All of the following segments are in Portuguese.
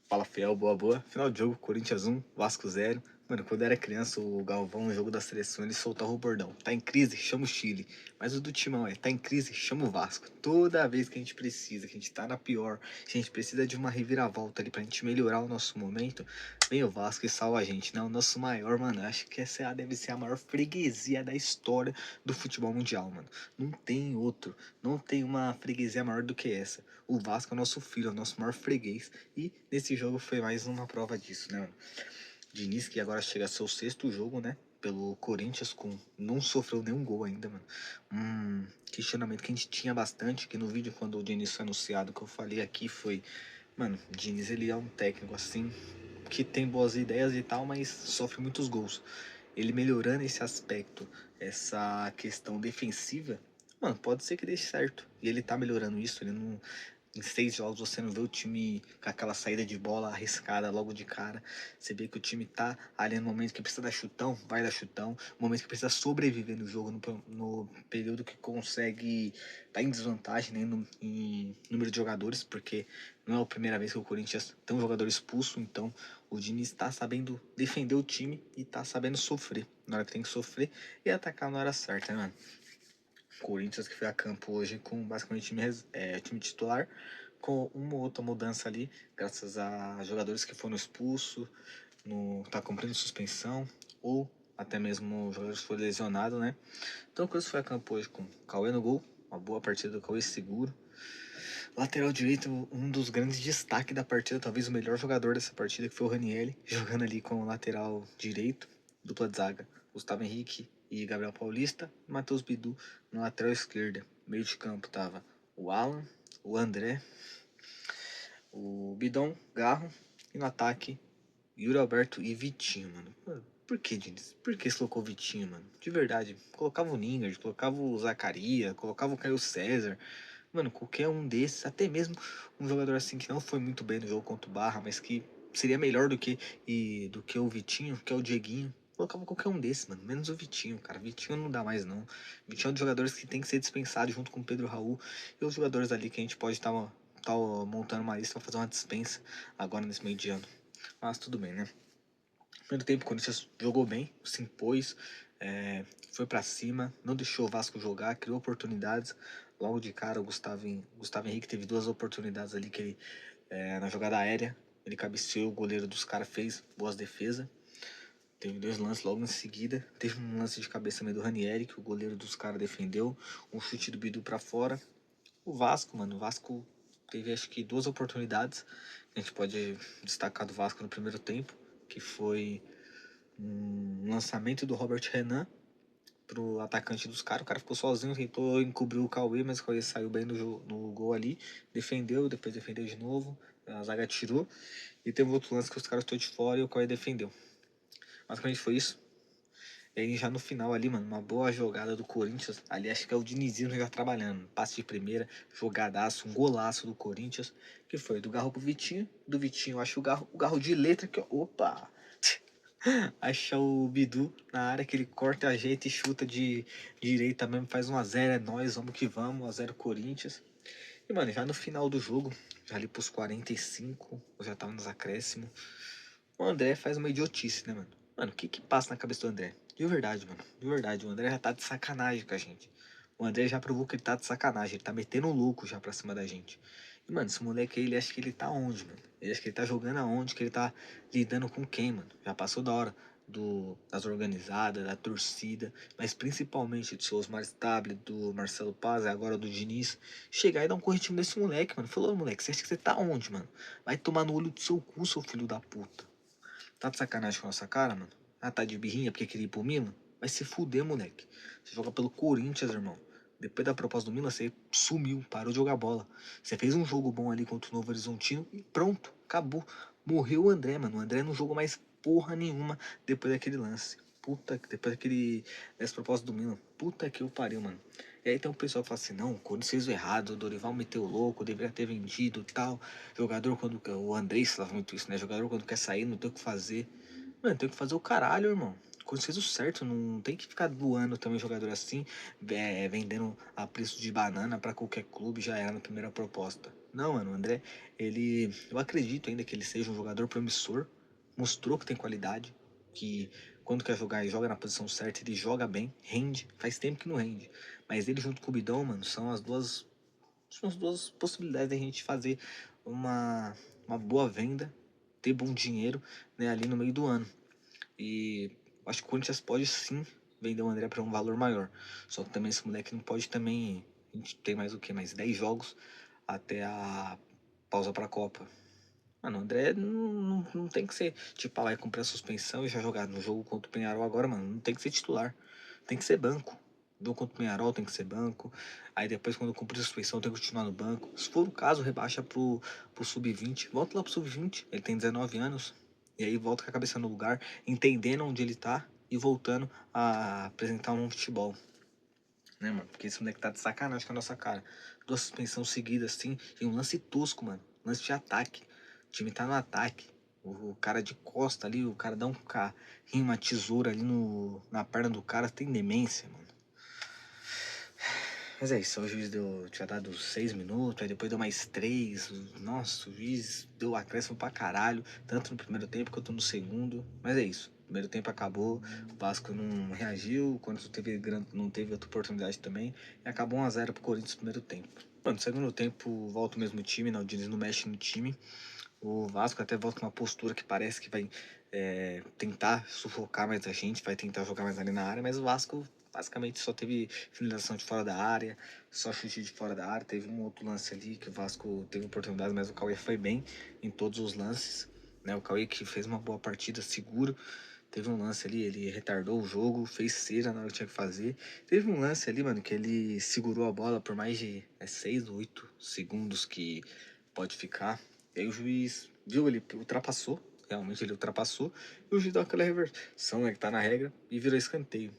Fala fiel, boa boa. Final de jogo, Corinthians 1, Vasco 0. Mano, quando eu era criança, o Galvão, no jogo da seleção, ele soltava o bordão. Tá em crise? Chama o Chile. Mas o do Timão tá em crise? Chama o Vasco. Toda vez que a gente precisa, que a gente tá na pior, que a gente precisa de uma reviravolta ali pra gente melhorar o nosso momento, vem o Vasco e salva a gente. Não, o nosso maior, mano, acho que essa deve ser a maior freguesia da história do futebol mundial, mano. Não tem outro. Não tem uma freguesia maior do que essa. O Vasco é o nosso filho, é o nosso maior freguês. E nesse jogo foi mais uma prova disso, né, mano? Diniz, que agora chega a ser o sexto jogo, né? Pelo Corinthians, com não sofreu nenhum gol ainda, mano. Questionamento que a gente tinha bastante, que no vídeo quando o Diniz foi anunciado, que eu falei aqui foi, mano, o Diniz ele é um técnico assim, que tem boas ideias e tal, mas sofre muitos gols. Ele melhorando esse aspecto, essa questão defensiva, mano, pode ser que dê certo. E ele tá melhorando isso, ele não, em 6 jogos você não vê o time com aquela saída de bola arriscada logo de cara. Você vê que o time tá ali no momento que precisa dar chutão, vai dar chutão. No momento que precisa sobreviver no jogo, no período que consegue tá em desvantagem, né, em número de jogadores, porque não é a primeira vez que o Corinthians tem um jogador expulso, então o Diniz está sabendo defender o time e tá sabendo sofrer na hora que tem que sofrer e atacar na hora certa, né, mano? Corinthians que foi a campo hoje com basicamente time titular, com uma ou outra mudança ali, graças a jogadores que foram expulsos, tá cumprindo suspensão, ou até mesmo jogadores que foram lesionados, né? Então o Corinthians foi a campo hoje com Cauê no gol, uma boa partida do Cauê seguro. Lateral direito, um dos grandes destaques da partida, talvez o melhor jogador dessa partida, que foi o Ranieri, jogando ali com o lateral direito, dupla de zaga. Gustavo Henrique e Gabriel Paulista, Matheus Bidu na lateral esquerda. Meio de campo tava o Alan, o André, o Bidon, Garro, e no ataque, Yuri Alberto e Vitinho, mano. Por que, Diniz? Por que você colocou o Vitinho, mano? De verdade. Colocava o Ningard, colocava o Zacaria, colocava o Caio César. Mano, qualquer um desses, até mesmo um jogador assim que não foi muito bem no jogo contra o Barra, mas que seria melhor do que o Vitinho, que é o Dieguinho. Colocava qualquer um desses, mano. Menos o Vitinho, cara. Vitinho não dá mais, não. Vitinho é um dos jogadores que tem que ser dispensado junto com o Pedro Raul. E os jogadores ali que a gente pode estar montando uma lista pra fazer uma dispensa agora nesse meio de ano. Mas tudo bem, né? Primeiro tempo, o Corinthians jogou bem, se impôs, foi pra cima, não deixou o Vasco jogar, criou oportunidades. Logo de cara, o Gustavo Henrique teve duas oportunidades ali que ele, na jogada aérea, ele cabeceou, o goleiro dos caras fez boas defesas. Teve dois lances logo em seguida. Teve um lance de cabeça meio do Ranieri, que o goleiro dos caras defendeu. Um chute do Bidu pra fora. O Vasco, mano, o Vasco teve acho que duas oportunidades. A gente pode destacar do Vasco no primeiro tempo, que foi um lançamento do Robert Renan pro atacante dos caras. O cara ficou sozinho, tentou encobrir o Cauê, mas o Cauê saiu bem no gol ali. Defendeu, depois defendeu de novo. A zaga tirou. E teve outro lance que os caras estão de fora e o Cauê defendeu. Basicamente foi isso. E aí já no final ali, mano, uma boa jogada do Corinthians. Ali acho que é o Dinizinho já trabalhando. Passe de primeira, jogadaço, um golaço do Corinthians. Que foi do Garro pro Vitinho. Do Vitinho, acho o Garro de letra que, opa! Acha o Bidu na área que ele corta, ajeita e chuta de direita mesmo, faz 1 a 0, é nóis, vamos que vamos, 1 a 0 Corinthians. E mano, já no final do jogo, já ali pros 45, eu já tava nos acréscimos, o André faz uma idiotice, né, mano? Mano, o que que passa na cabeça do André? De verdade, mano, de verdade, o André já tá de sacanagem com a gente. O André já provou que ele tá de sacanagem, ele tá metendo um louco já pra cima da gente. E, mano, esse moleque aí, ele acha que ele tá onde, mano? Ele acha que ele tá jogando aonde, que ele tá lidando com quem, mano? Já passou da hora das organizadas, da torcida, mas principalmente do seu Osmar Stable, do Marcelo Paz e agora do Diniz, chegar e dar um corretivo nesse moleque, mano. Falou, moleque, você acha que você tá onde, mano? Vai tomar no olho do seu cu, seu filho da puta. Tá de sacanagem com a nossa cara, mano? Ah, tá de birrinha porque queria ir pro Milan? Vai se fuder, moleque. Você joga pelo Corinthians, irmão. Depois da proposta do Milan, você sumiu, parou de jogar bola. Você fez um jogo bom ali contra o Novo Horizontino e pronto, acabou. Morreu o André, mano. O André não jogou mais porra nenhuma depois daquele lance. Depois dessa proposta do Milan. Puta que o pariu, mano. E aí tem um pessoal que fala assim, não, o Corinthians fez o errado, o Dorival meteu o louco, deveria ter vendido e tal. Jogador quando. O André falava muito isso, né? Jogador quando quer sair, não tem o que fazer. Mano, tem que fazer o caralho, irmão. Quando fez o certo, não tem que ficar doando também jogador assim, vendendo a preço de banana pra qualquer clube, já era na primeira proposta. Não, mano, o André, eu acredito ainda que ele seja um jogador promissor, mostrou que tem qualidade, que quando quer jogar e joga na posição certa, ele joga bem, rende, faz tempo que não rende. Mas ele junto com o Bidão, mano, são as duas possibilidades da gente fazer uma, uma boa venda, ter bom dinheiro, né, ali no meio do ano. E acho que o Corinthians pode sim vender o André para um valor maior. Só que também esse moleque não pode também. A gente tem mais o quê? Mais 10 jogos até a pausa pra Copa. Mano, o André não tem que ser, tipo, lá e cumprir a suspensão e já jogar no jogo contra o Penharol agora, mano. Não tem que ser titular. Tem que ser banco. No jogo contra o Penharol tem que ser banco. Aí depois, quando cumprir a suspensão, tem que continuar no banco. Se for o caso, rebaixa pro sub-20. Volta lá pro sub-20. Ele tem 19 anos. E aí volta com a cabeça no lugar, entendendo onde ele tá e voltando a apresentar um futebol. Né, mano? Porque esse moleque tá de sacanagem com a nossa cara. Duas suspensões seguidas, assim, e um lance tosco, mano. Lance de ataque. O time tá no ataque. O cara de costa ali, o cara dá um carrinho, uma tesoura ali na perna do cara, tem demência, mano. Mas é isso, o juiz tinha dado 6 minutos, aí depois deu mais 3. Nossa, o juiz deu acréscimo pra caralho, tanto no primeiro tempo quanto no segundo. Mas é isso, o primeiro tempo acabou, o Vasco não reagiu, o Corinthians não teve outra oportunidade também, e acabou 1 a 0 pro Corinthians no primeiro tempo. Mano, no segundo tempo volta o mesmo time, né? O Diniz não mexe no time. O Vasco até volta com uma postura que parece que vai tentar sufocar mais a gente, vai tentar jogar mais ali na área, mas o Vasco basicamente só teve finalização de fora da área, só chute de fora da área. Teve um outro lance ali que o Vasco teve oportunidade, mas o Cauê foi bem em todos os lances. Né? O Cauê que fez uma boa partida, seguro. Teve um lance ali, ele retardou o jogo, fez cera na hora que tinha que fazer. Teve um lance ali, mano, que ele segurou a bola por mais de 6 ou 8 segundos que pode ficar. E aí o juiz viu, ele ultrapassou, realmente ele ultrapassou, e o juiz deu aquela reversão, né, que tá na regra, e virou escanteio.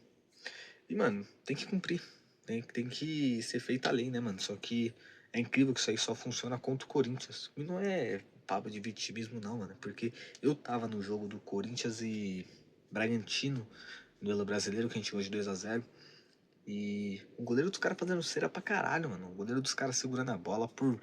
E, mano, tem que cumprir. Tem que ser feita a lei, né, mano? Só que é incrível que isso aí só funciona contra o Corinthians. E não é papo de vitimismo, não, mano. Porque eu tava no jogo do Corinthians e Bragantino, duelo brasileiro, que a gente ganhou de 2 a 0. E o goleiro dos caras fazendo cera pra caralho, mano. O goleiro dos caras segurando a bola por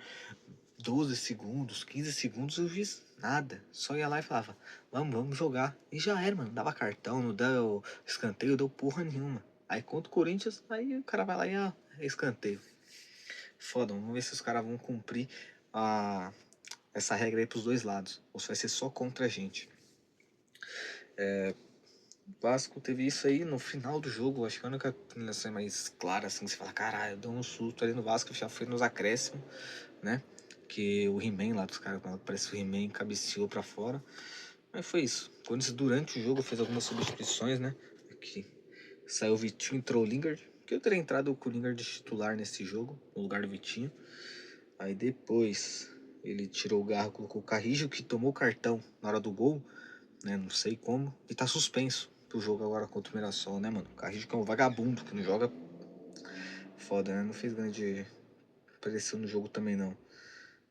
12 segundos, 15 segundos, eu fiz nada. Só ia lá e falava, vamos jogar. E já era, mano. Dava cartão, não deu escanteio, deu porra nenhuma. Aí contra o Corinthians, aí o cara vai lá e é escanteio. Foda, vamos ver se os caras vão cumprir essa regra aí pros dois lados. Ou se vai ser só contra a gente. O Vasco teve isso aí no final do jogo. Acho que a única finalização mais clara, assim, você fala, caralho, deu um susto ali no Vasco, já foi nos acréscimos, né? Que o He-Man lá dos caras, parece que o He-Man cabeceou pra fora. Mas foi isso. Quando durante o jogo fez algumas substituições, né? Aqui saiu o Vitinho, entrou o Lingard. Que eu teria entrado com o Lingard de titular nesse jogo, no lugar do Vitinho. Aí depois ele tirou o Garro, colocou o Carrijo, que tomou o cartão na hora do gol, né? Não sei como. E tá suspenso pro jogo agora contra o Mirassol, né, mano? O Carrijo que é um vagabundo, que não joga foda, né? Não fez grande pressão no jogo também, não.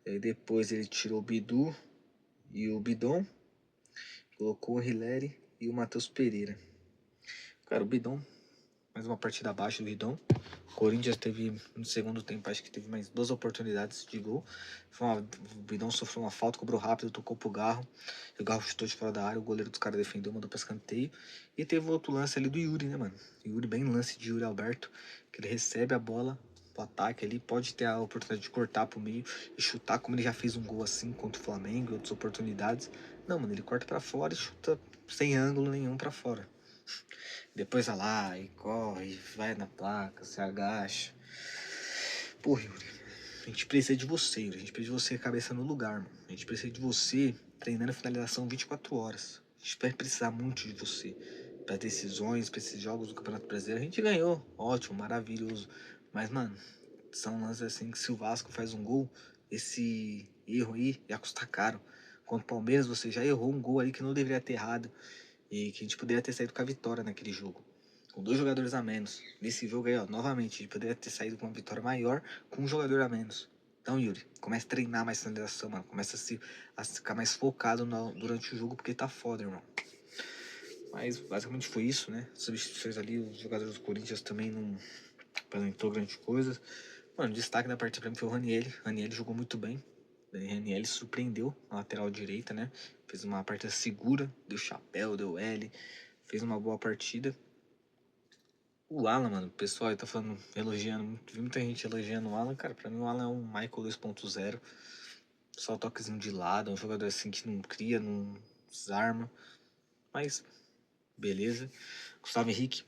Aí depois ele tirou o Bidu e o Bidon, colocou o Hileri e o Matheus Pereira. Cara, o Bidon, mais uma partida abaixo do Bidon. O Corinthians teve, no segundo tempo, acho que teve mais 2 oportunidades de gol. O Bidon sofreu uma falta, cobrou rápido, tocou pro Garro. O Garro chutou de fora da área, o goleiro dos caras defendeu, mandou pra escanteio. E teve outro lance ali do Yuri, né, mano? Yuri, bem lance de Yuri Alberto, que ele recebe a bola pro ataque ali, pode ter a oportunidade de cortar pro meio e chutar, como ele já fez um gol assim contra o Flamengo e outras oportunidades. Não, mano, ele corta pra fora e chuta sem ângulo nenhum pra fora. Depois vai lá e corre, vai na placa, se agacha. Porra, Yuri, a gente precisa de você, Yuri. A gente precisa de você cabeça no lugar, mano. A gente precisa de você treinando a finalização 24 horas. A gente vai precisar muito de você para decisões, para esses jogos do Campeonato Brasileiro. A gente ganhou, ótimo, maravilhoso. Mas, mano, são lances assim que se o Vasco faz um gol, esse erro aí ia custar caro. Contra o Palmeiras, você já errou um gol aí que não deveria ter errado. E que a gente poderia ter saído com a vitória naquele jogo. Com 2 jogadores a menos. Nesse jogo aí, ó, novamente, a gente poderia ter saído com uma vitória maior com um jogador a menos. Então, Yuri, começa a treinar mais finalização, mano. Começa a ficar mais focado durante o jogo, porque tá foda, irmão. Mas basicamente foi isso, né? Substituições ali, os jogadores do Corinthians também não apresentou grande coisa. Mano, o destaque da partida pra mim foi o Ranieri. Ranieri jogou muito bem. Ranieri surpreendeu na lateral direita, né? Fez uma partida segura, deu chapéu, deu L, fez uma boa partida. O Alan, mano, o pessoal aí tá falando, elogiando, vi muita gente elogiando o Alan, cara, pra mim o Alan é um Michael 2.0, só toquezinho de lado, é um jogador assim que não cria, não desarma, mas beleza. Gustavo Henrique,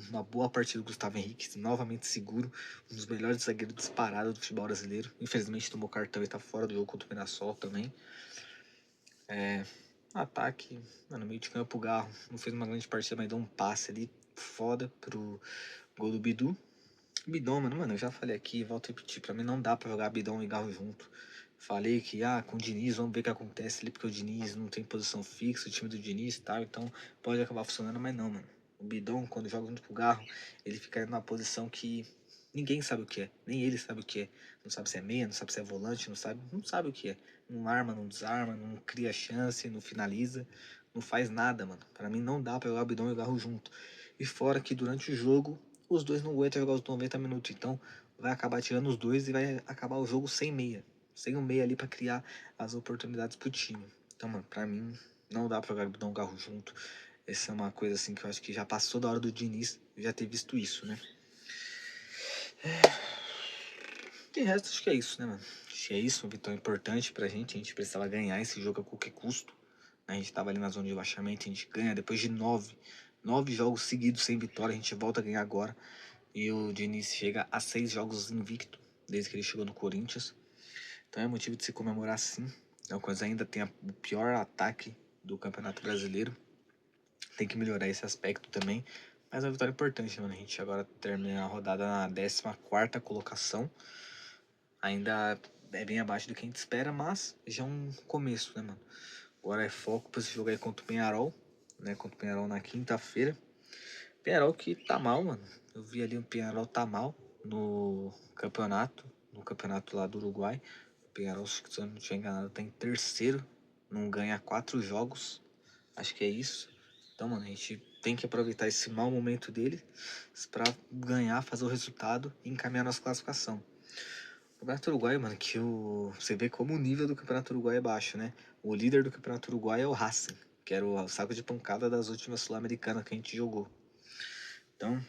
uma boa partida do Gustavo Henrique, novamente seguro, um dos melhores zagueiros disparados do futebol brasileiro. Infelizmente tomou cartão e tá fora do jogo contra o Mirassol também. Ataque, mano, meio de campo, o Garro não fez uma grande partida, mas deu um passe ali foda pro gol do Bidu. Bidon, mano, eu já falei aqui, volto a repetir, pra mim não dá pra jogar Bidon e Garro junto. Falei que, com o Diniz, vamos ver o que acontece ali, porque o Diniz não tem posição fixa, o time do Diniz e tal, então pode acabar funcionando, mas não, mano. O Bidon, quando joga junto com o Garro, ele fica numa posição que ninguém sabe o que é, nem ele sabe o que é. Não sabe se é meia, não sabe se é volante, não sabe o que é. Não arma, não desarma, não cria chance, não finaliza, não faz nada, mano. Pra mim não dá pra jogar o Bidon e o Garro junto. E fora que durante o jogo, os dois não aguentam jogar os 90 minutos, então vai acabar tirando os dois e vai acabar o jogo sem meia. Sem um meia ali pra criar as oportunidades pro time. Então, mano, pra mim, não dá pra jogar Bidon e Garro junto. Essa é uma coisa assim que eu acho que já passou da hora do Diniz já ter visto isso, né? De resto, acho que é isso, né, mano? Acho que é isso, uma vitória importante pra gente. A gente precisava ganhar esse jogo a qualquer custo. A gente tava ali na zona de rebaixamento, a gente ganha depois de nove jogos seguidos sem vitória. A gente volta a ganhar agora. E o Diniz chega a 6 jogos invicto, desde que ele chegou no Corinthians. Então é motivo de se comemorar sim. O Corinthians ainda tem o pior ataque do Campeonato Brasileiro. Tem que melhorar esse aspecto também. Mas é uma vitória importante, mano. A gente agora termina a rodada na 14ª colocação. Ainda é bem abaixo do que a gente espera, mas já é um começo, né, mano? Agora é foco pra esse jogo aí contra o Penharol, né? Contra o Penharol na quinta-feira. Penharol que tá mal, mano. Eu vi ali o Penharol tá mal no campeonato lá do Uruguai. O Penharol, se eu não estiver enganado, tá em terceiro. Não ganha 4 jogos. Acho que é isso. Então, mano, a gente tem que aproveitar esse mau momento dele pra ganhar, fazer o resultado e encaminhar nossa classificação. O Campeonato Uruguai, mano, você vê como o nível do Campeonato Uruguai é baixo, né? O líder do Campeonato Uruguai é o Racing, que era o saco de pancada das últimas Sul-Americanas que a gente jogou. Então,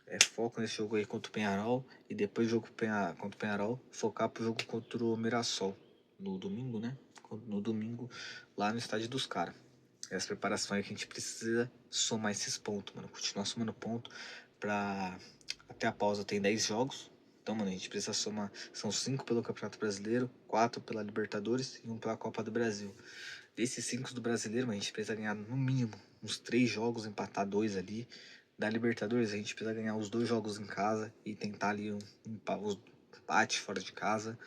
é foco nesse jogo aí contra o Penharol e depois do jogo contra o Penharol, focar pro jogo contra o Mirassol, no domingo, né? No domingo, lá no estádio dos caras. Essa preparação aí que a gente precisa somar esses pontos, mano. Continuar somando ponto pra... Até a pausa tem 10 jogos. Então, mano, a gente precisa somar. São 5 pelo Campeonato Brasileiro, 4 pela Libertadores e 1 pela Copa do Brasil. Desses 5 do Brasileiro, mano, a gente precisa ganhar no mínimo uns 3 jogos, empatar 2 ali. Da Libertadores, a gente precisa ganhar os 2 jogos em casa e tentar ali um empate fora de casa.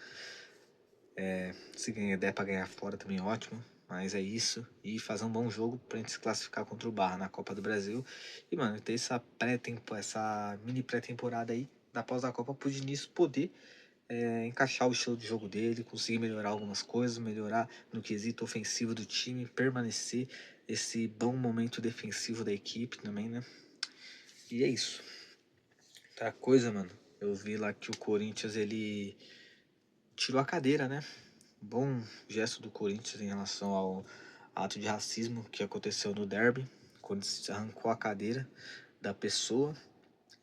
Se der pra ganhar fora também ótimo. Mas é isso. E fazer um bom jogo pra gente se classificar contra o Barra na Copa do Brasil. E, mano, ter essa mini pré-temporada aí, da pós da Copa, pro Diniz poder encaixar o estilo de jogo dele, conseguir melhorar algumas coisas, melhorar no quesito ofensivo do time, permanecer esse bom momento defensivo da equipe também, né? E é isso. Outra coisa, mano, eu vi lá que o Corinthians, ele tirou a cadeira, né? Bom gesto do Corinthians em relação ao ato de racismo que aconteceu no derby, quando se arrancou a cadeira da pessoa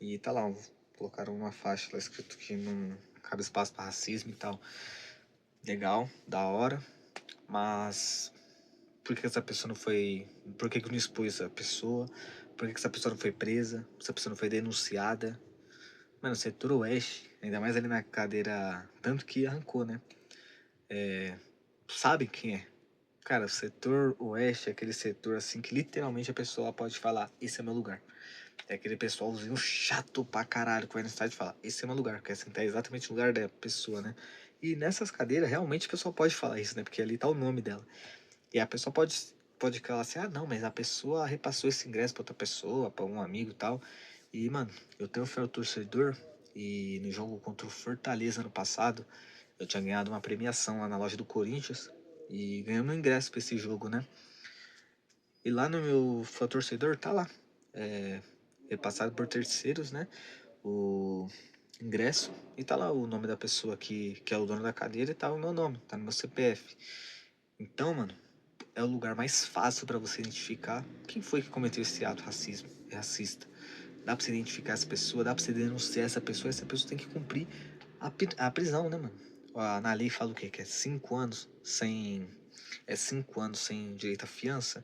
e tá lá, colocaram uma faixa lá escrito que não cabe espaço para racismo e tal. Legal, da hora, mas por que essa pessoa não foi. Por que não expôs essa pessoa? Por que essa pessoa não foi presa? Essa pessoa não foi denunciada? Mano, setor oeste, ainda mais ali na cadeira, tanto que arrancou, né? Sabe quem é? Cara, o setor oeste é aquele setor assim que literalmente a pessoa pode falar, esse é meu lugar. É aquele pessoalzinho chato pra caralho que vai no estádio e fala, esse é meu lugar, quer sentar exatamente no lugar da pessoa, né? E nessas cadeiras, realmente a pessoa pode falar isso, né? Porque ali tá o nome dela. E a pessoa pode falar assim, não, mas a pessoa repassou esse ingresso pra outra pessoa, pra um amigo e tal. E, mano, eu tenho fé ao torcedor e no jogo contra o Fortaleza ano passado, eu tinha ganhado uma premiação lá na loja do Corinthians e ganhamos um ingresso pra esse jogo, né? E lá no meu fã torcedor tá lá. Repassado por terceiros, né? O ingresso e tá lá o nome da pessoa que é o dono da cadeira e tá o meu nome, tá no meu CPF. Então, mano, é o lugar mais fácil pra você identificar quem foi que cometeu esse ato racista. Dá pra você identificar essa pessoa, dá pra você denunciar essa pessoa tem que cumprir a prisão, né, mano? Na lei fala o quê? Que é 5 anos sem. É 5 anos sem direito à fiança.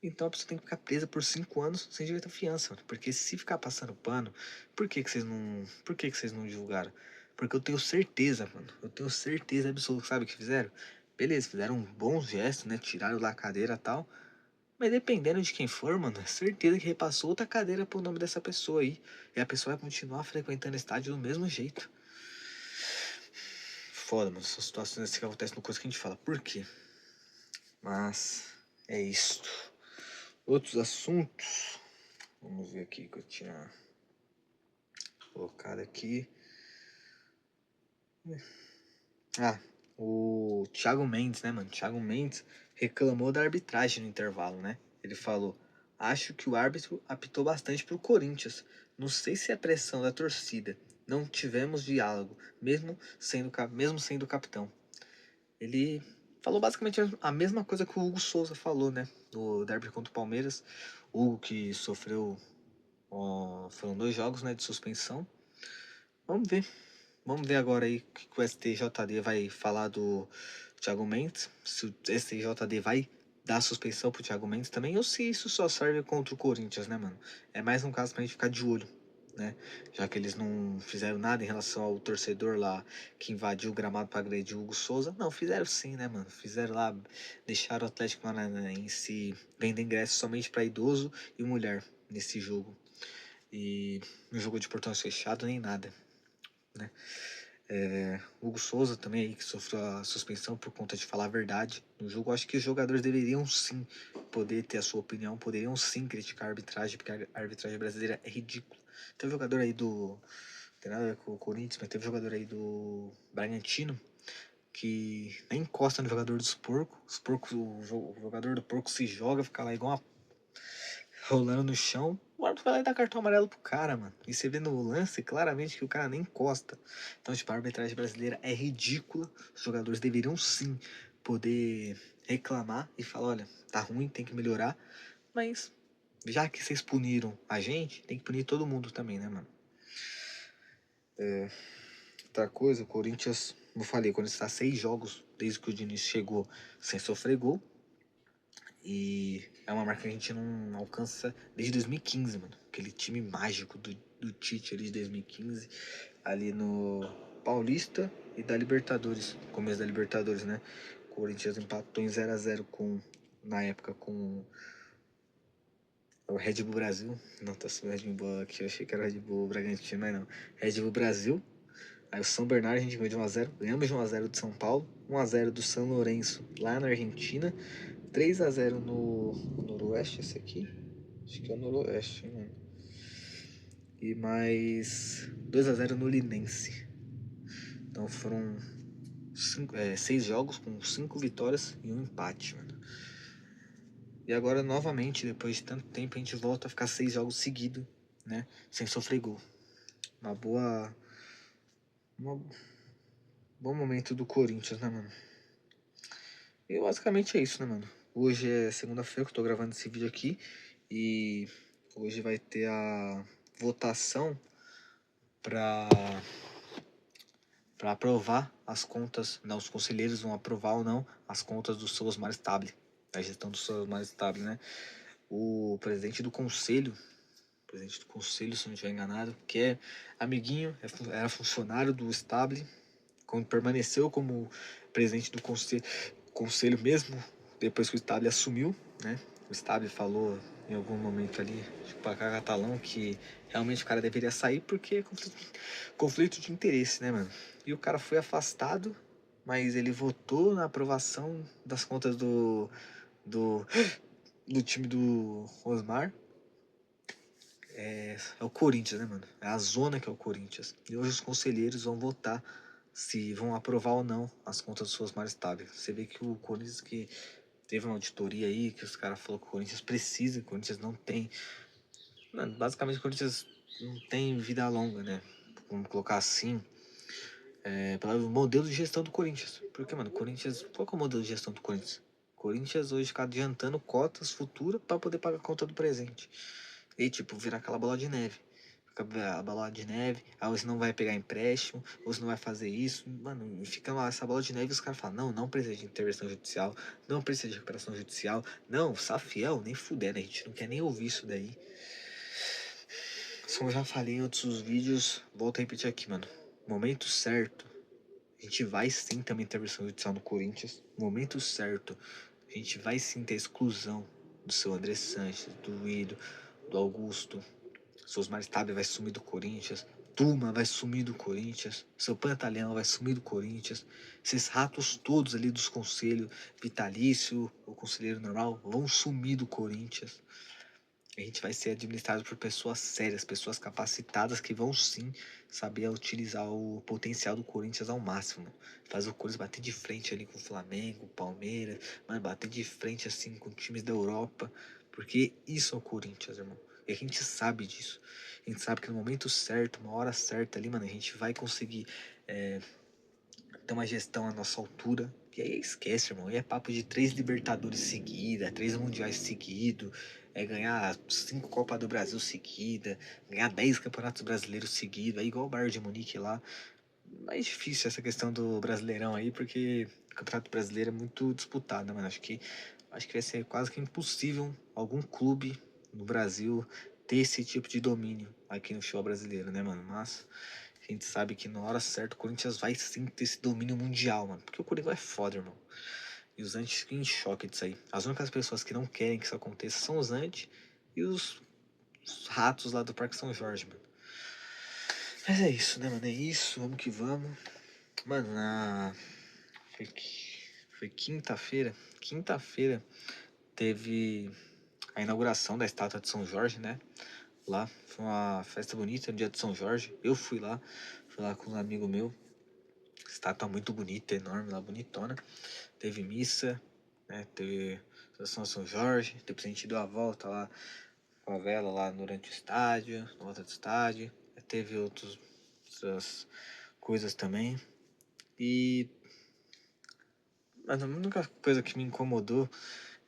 Então a pessoa tem que ficar presa por 5 anos sem direito à fiança, mano. Porque se ficar passando pano, por que que vocês não. Por que que vocês não divulgaram? Porque eu tenho certeza, mano. Eu tenho certeza absoluta, sabe o que fizeram? Beleza, fizeram um bom gesto, né? Tiraram lá a cadeira e tal. Mas dependendo de quem for, mano, é certeza que repassou outra cadeira pro nome dessa pessoa aí. E a pessoa vai continuar frequentando o estádio do mesmo jeito. Foda, mano. Essas situações assim que acontecem no coisa que a gente fala. Por quê? Mas é isto. Outros assuntos. Vamos ver aqui que eu tinha colocado aqui. Ah, o Thiago Mendes, né, mano? Thiago Mendes reclamou da arbitragem no intervalo, né? Ele falou: acho que o árbitro apitou bastante pro Corinthians. Não sei se é pressão da torcida. Não tivemos diálogo, mesmo sendo capitão. Ele falou basicamente a mesma coisa que o Hugo Souza falou, né? Do derby contra o Palmeiras. O Hugo que sofreu. Ó, foram 2 jogos, né, de suspensão. Vamos ver. Vamos ver agora aí o que o STJD vai falar do Thiago Mendes. Se o STJD vai dar suspensão pro Thiago Mendes também, ou se isso só serve contra o Corinthians, né, mano? É mais um caso pra gente ficar de olho, né? Já que eles não fizeram nada em relação ao torcedor lá que invadiu o gramado pra agredir o Hugo Souza. Não, fizeram sim, né, mano? Fizeram lá, deixaram o Atlético Paranaense vender ingressos somente pra idoso e mulher nesse jogo. E não jogou de portões fechados nem nada, né? Hugo Souza também aí que sofreu a suspensão por conta de falar a verdade no jogo. Eu acho que os jogadores deveriam sim poder ter a sua opinião, poderiam sim criticar a arbitragem, porque a arbitragem brasileira é ridícula. Teve jogador aí do. Não tem nada a ver com o Corinthians, mas teve jogador aí do Bragantino que nem encosta no jogador dos porcos. O jogador do porco se joga, fica lá igual uma rolando no chão. O árbitro vai lá e dá cartão amarelo pro cara, mano. E você vê no lance claramente que o cara nem encosta. Então, tipo, a arbitragem brasileira é ridícula. Os jogadores deveriam sim poder reclamar e falar: olha, tá ruim, tem que melhorar. Mas, já que vocês puniram a gente, tem que punir todo mundo também, né, mano? Outra coisa, o Corinthians, como eu falei, quando está 6 jogos desde que o Diniz chegou sem sofrer gol. E é uma marca que a gente não alcança desde 2015, mano. Aquele time mágico do Tite ali de 2015, ali no Paulista e da Libertadores, começo da Libertadores, né? O Corinthians empatou em 0 a 0 na época, com o Red Bull Brasil. Não, tá sendo Red Bull aqui, eu achei que era Red Bull Bragantino, mas não. Red Bull Brasil. Aí o São Bernardo a gente ganhou de 1 a 0. Ganhamos de 1 a 0 do São Paulo. 1 a 0 do São Lourenço lá na Argentina. 3 a 0 no Noroeste, esse aqui. Acho que é o Noroeste, hein, mano. E mais 2 a 0 no Linense. Então foram 6 jogos com 5 vitórias e um empate, mano. E agora, novamente, depois de tanto tempo, a gente volta a ficar 6 jogos seguidos, né? Sem sofrer gol. Uma boa. Bom momento do Corinthians, né, mano? E basicamente é isso, né, mano? Hoje é segunda-feira que eu tô gravando esse vídeo aqui. E hoje vai ter a votação para aprovar as contas, não, os conselheiros vão aprovar ou não as contas do Sousmar Stable, da gestão do Sousmar Stable, né? O presidente do conselho, se não estiver enganado, que é amiguinho, era funcionário do Stable, quando permaneceu como presidente do conselho mesmo, depois que o Stable assumiu, né? O Stable falou em algum momento ali, tipo, pra Catalão, que realmente o cara deveria sair porque é conflito de interesse, né, mano? E o cara foi afastado, mas ele votou na aprovação das contas do, do time do Osmar. É o Corinthians, né, mano? É a zona que é o Corinthians. E hoje os conselheiros vão votar se vão aprovar ou não as contas do Osmar Stable. Você vê que o Corinthians que teve uma auditoria aí, que os caras falaram que o Corinthians precisa, o Corinthians não tem. Mano, basicamente o Corinthians não tem vida longa, né? vamos colocar assim, pelo modelo de gestão do Corinthians. Porque, mano, Corinthians, qual que é o modelo de gestão do Corinthians? Corinthians hoje fica adiantando cotas futuras para poder pagar a conta do presente. E, tipo, virar aquela bola de neve. Fica a bola de neve, aí você não vai pegar empréstimo, você não vai fazer isso. Mano, fica lá essa bola de neve e os caras falam, não precisa de intervenção judicial, não precisa de recuperação judicial. Não, Safiel, nem fuder, né? A gente não quer nem ouvir isso daí. Como eu já falei em outros vídeos, volto a repetir aqui, mano. Momento certo, a gente vai sim ter uma intervenção judicial no Corinthians. Momento certo, a gente vai sim ter a exclusão do seu André Sanches, do Ido, do Augusto. Seu Osmar Stabile vai sumir do Corinthians. Tuma vai sumir do Corinthians. Seu Pantaleão vai sumir do Corinthians. Esses ratos todos ali dos conselhos, vitalício, o conselheiro normal, vão sumir do Corinthians. A gente vai ser administrado por pessoas sérias, pessoas capacitadas que vão sim saber utilizar o potencial do Corinthians ao máximo. Fazer o Corinthians bater de frente ali com o Flamengo, o Palmeiras, mano, bater de frente assim com times da Europa. Porque isso é o Corinthians, irmão. E a gente sabe disso. A gente sabe que no momento certo, uma hora certa ali, mano, a gente vai conseguir ter uma gestão à nossa altura. E aí esquece, irmão. E é papo de 3 Libertadores seguidas, 3 Mundiais seguidos, ganhar 5 Copas do Brasil seguida, ganhar 10 Campeonatos Brasileiros seguidos, é igual o Bayern de Munique lá. Mais difícil essa questão do Brasileirão aí, porque o Campeonato Brasileiro é muito disputado, né, mano? Acho que vai ser quase que impossível algum clube no Brasil ter esse tipo de domínio aqui no futebol brasileiro, né, mano? Mas a gente sabe que na hora certa o Corinthians vai sim ter esse domínio mundial, mano. Porque o Corinthians é foda, irmão. E os antes ficam em choque disso aí. As únicas pessoas que não querem que isso aconteça são os antes e os ratos lá do Parque São Jorge, mano. Mas é isso, né, mano? É isso, vamos que vamos. Mano, foi quinta-feira. Quinta-feira teve a inauguração da estátua de São Jorge, né? Lá. Foi uma festa bonita no dia de São Jorge. Eu fui lá com um amigo meu. Estátua muito bonita, enorme lá, bonitona. Teve missa, né? Teve São Jorge. Depois a gente deu a volta lá com a vela lá durante o estádio, na volta do estádio. Teve outras coisas também. E mas a única coisa que me incomodou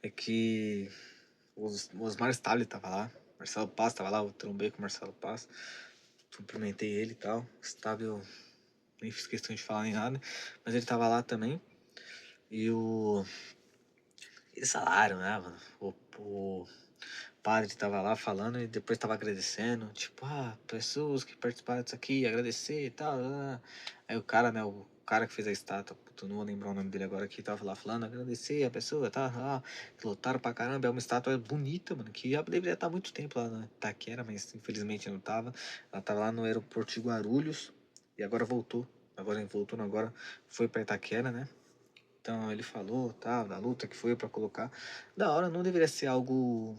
é que o Osmar Stabile tava lá, Marcelo Paz tava lá, eu trombei com o Marcelo Paz, cumprimentei ele e tal. Stabile, eu nem fiz questão de falar nem nada, mas ele tava lá também. E eles falaram, né, mano? O padre tava lá falando e depois tava agradecendo, tipo, pessoas que participaram disso aqui, agradecer e tal. Aí o cara, né, o cara que fez a estátua, puta, não vou lembrar o nome dele agora, que tava lá falando, agradecer a pessoa, tá, que lotaram pra caramba, é uma estátua bonita, mano, que já deveria estar há muito tempo lá na Itaquera, mas infelizmente não tava. Ela tava lá no aeroporto de Guarulhos e agora voltou. Agora foi pra Itaquera, né? Então ele falou, tal, da luta que foi pra colocar. Da hora, não deveria ser algo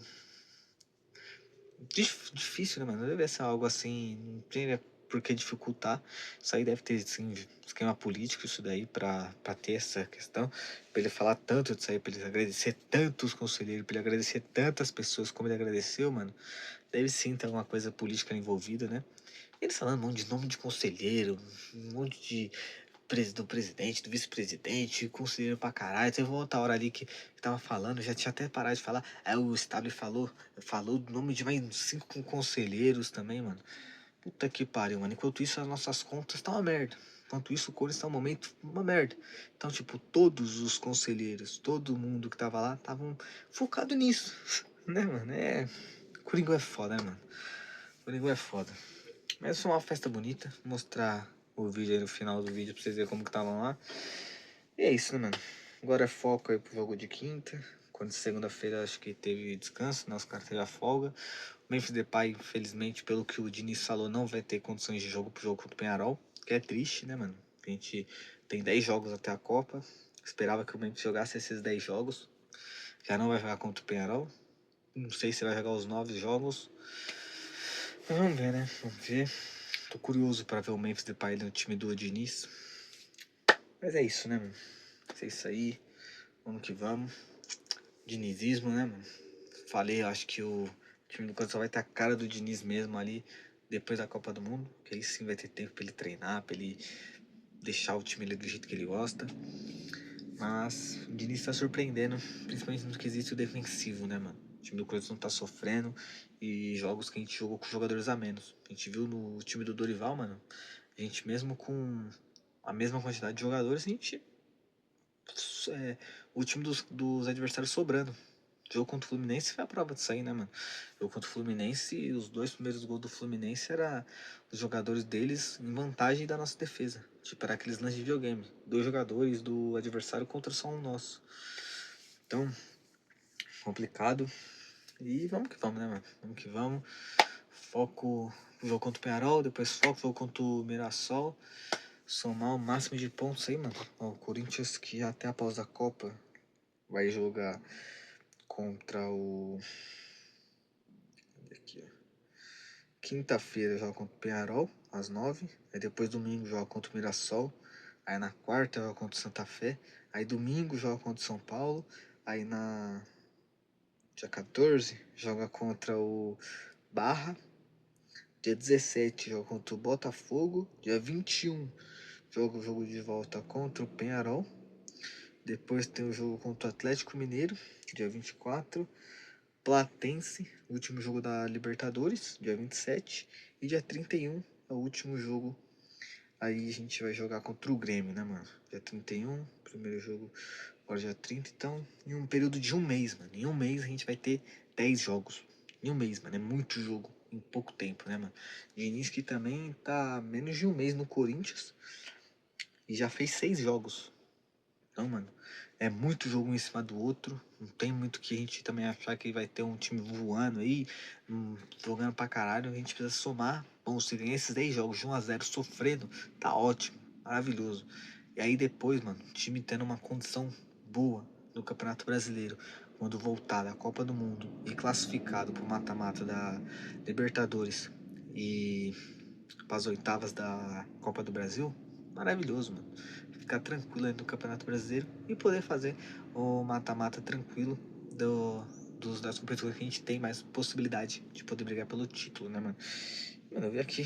difícil, né, mano? Não deve ser algo assim, não tem por que dificultar. Isso aí deve ter, sim, esquema político, isso daí, pra ter essa questão. Pra ele falar tanto disso aí, pra ele agradecer tantos conselheiros, pra ele agradecer tantas pessoas como ele agradeceu, mano. Deve sim ter alguma coisa política envolvida, né? Eles falando um monte de nome de conselheiro, um monte de do presidente, do vice-presidente, conselheiro pra caralho. Teve uma outra hora ali que tava falando, já tinha até parado de falar. Aí o Stable falou o nome de mais 5 conselheiros também, mano. Puta que pariu, mano. Enquanto isso, as nossas contas tá uma merda. Enquanto isso, o Corinthians tá um momento uma merda. Então, tipo, todos os conselheiros, todo mundo que tava lá, estavam focado nisso. Né, mano? Coringão é foda, né, mano? Coringão é foda. Mas foi uma festa bonita. Vou mostrar o vídeo aí no final do vídeo pra vocês verem como que tava lá. E é isso, né, mano? Agora é foco aí pro jogo de quinta. Quando segunda-feira acho que teve descanso, né? Os caras teve a folga. O Memphis Depay, infelizmente, pelo que o Diniz falou, não vai ter condições de jogo pro jogo contra o Penharol. Que é triste, né, mano? A gente tem 10 jogos até a Copa. Esperava que o Memphis jogasse esses 10 jogos. Já não vai jogar contra o Penharol. Não sei se vai jogar os 9 jogos. Mas vamos ver, né? Vamos ver. Tô curioso pra ver o Memphis Depay no time do Diniz. Mas é isso, né, mano? É isso aí. Vamos que vamos. Dinizismo, né, mano? Falei, eu acho que o time do Corinthians só vai ter a cara do Diniz mesmo ali depois da Copa do Mundo, que aí sim vai ter tempo pra ele treinar, pra ele deixar o time ali do jeito que ele gosta. Mas o Diniz tá surpreendendo, principalmente no quesito defensivo, né, mano? O time do Corinthians não tá sofrendo e jogos que a gente jogou com jogadores a menos. A gente viu no time do Dorival, mano, a gente mesmo com a mesma quantidade de jogadores, a gente... o time dos adversários sobrando. O jogo contra o Fluminense foi a prova disso aí, né, mano? O jogo contra o Fluminense, os 2 primeiros gols do Fluminense era os jogadores deles em vantagem da nossa defesa. Tipo, era aqueles lances de videogame. 2 jogadores do adversário contra só um nosso. Então, complicado. E vamos que vamos, né, mano? Vamos que vamos. Foco no jogo contra o Peñarol, depois foco no jogo contra o Mirassol. Somar o máximo de pontos aí, mano. Ó, o Corinthians, que até após a Copa vai jogar contra o... Aqui, ó. Quinta-feira joga contra o Peñarol, às 9. Aí depois domingo joga contra o Mirassol. Aí na quarta joga contra o Santa Fé. Aí domingo joga contra o São Paulo. Aí na dia 14 joga contra o Barra. Dia 17 joga contra o Botafogo. Dia 21 joga o jogo de volta contra o Peñarol. Depois tem o jogo contra o Atlético Mineiro, dia 24. Platense, último jogo da Libertadores, dia 27. E dia 31 é o último jogo. Aí a gente vai jogar contra o Grêmio, né, mano? Dia 31, primeiro jogo, agora dia 30. Então, em um período de um mês, mano. Em um mês a gente vai ter 10 jogos. Em um mês, mano. É muito jogo em pouco tempo, né, mano? Diniz que também tá menos de um mês no Corinthians e já fez 6 jogos. Então, mano, é muito jogo um em cima do outro. Não tem muito que a gente também achar que vai ter um time voando aí, jogando pra caralho. A gente precisa somar. Bom, se ganhar esses 10 jogos de 1 a 0 sofrendo, tá ótimo, maravilhoso. E aí depois, mano, o time tendo uma condição boa no Campeonato Brasileiro, quando voltar da Copa do Mundo e classificado pro mata-mata da Libertadores e pras oitavas da Copa do Brasil, maravilhoso, mano. Ficar tranquilo aí no Campeonato Brasileiro e poder fazer o mata-mata tranquilo das competições que a gente tem mais possibilidade de poder brigar pelo título, né, mano? Mano, eu vi aqui,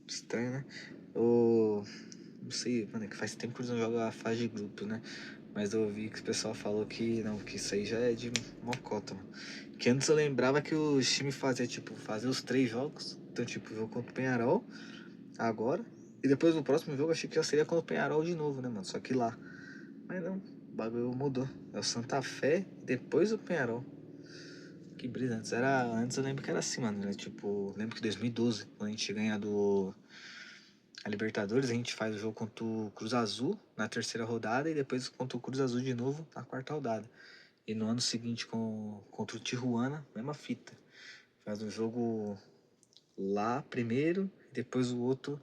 estranho, né? Não sei, mano, é que faz tempo que eles não jogam a fase de grupo, né? Mas eu vi que o pessoal falou que não, que isso aí já é de mocota, mano. Que antes eu lembrava que o time fazia, tipo, fazer os 3 jogos. Então, tipo, o jogo contra o Peñarol, agora. E depois no próximo jogo achei que já seria contra o Peñarol de novo, né, mano? Só que lá. Mas não, o bagulho mudou. É o Santa Fé, depois o Peñarol. Que brisa. Antes eu lembro que era assim, mano. Né? Tipo, lembro que em 2012, quando a gente ganha a Libertadores, a gente faz o jogo contra o Cruz Azul na terceira rodada e depois contra o Cruz Azul de novo na quarta rodada. E no ano seguinte contra o Tijuana, mesma fita. Faz um jogo lá primeiro, depois o outro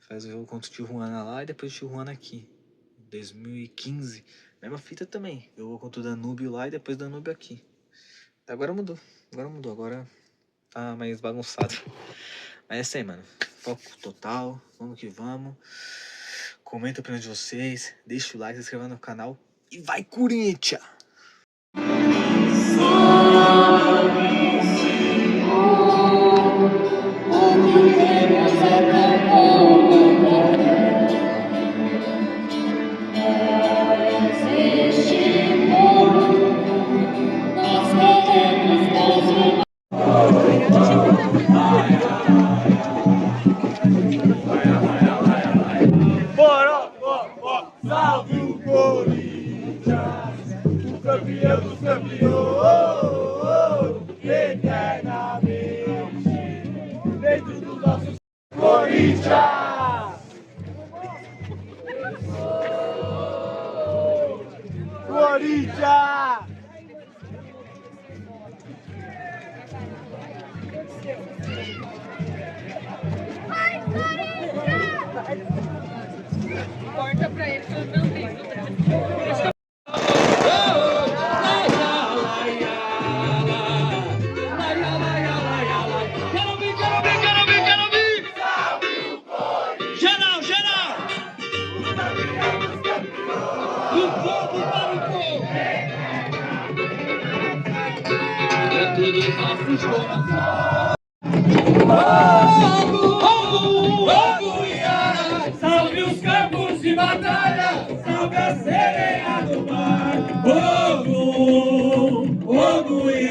faz o jogo contra o Tijuana lá e depois o Tijuana aqui. 2015, mesma fita também. Jogou contra o Danúbio lá e depois o Danúbio aqui. Agora mudou, agora tá mais bagunçado. Mas é isso aí, mano. Foco total, vamos que vamos. Comenta a opinião de vocês, deixa o like, se inscreva no canal e vai, Corinthians! Salve o Corinthians, o campeão dos campeões, eternamente, dentro dos nossos Corinthians! Corinthians! Vai, Corinthians! Corta pra ele, que eu não tenho. Do povo para o povo! É tudo nosso coração! Goiás, salve os campos de batalha, salve a sereia do mar. Ô Goiás.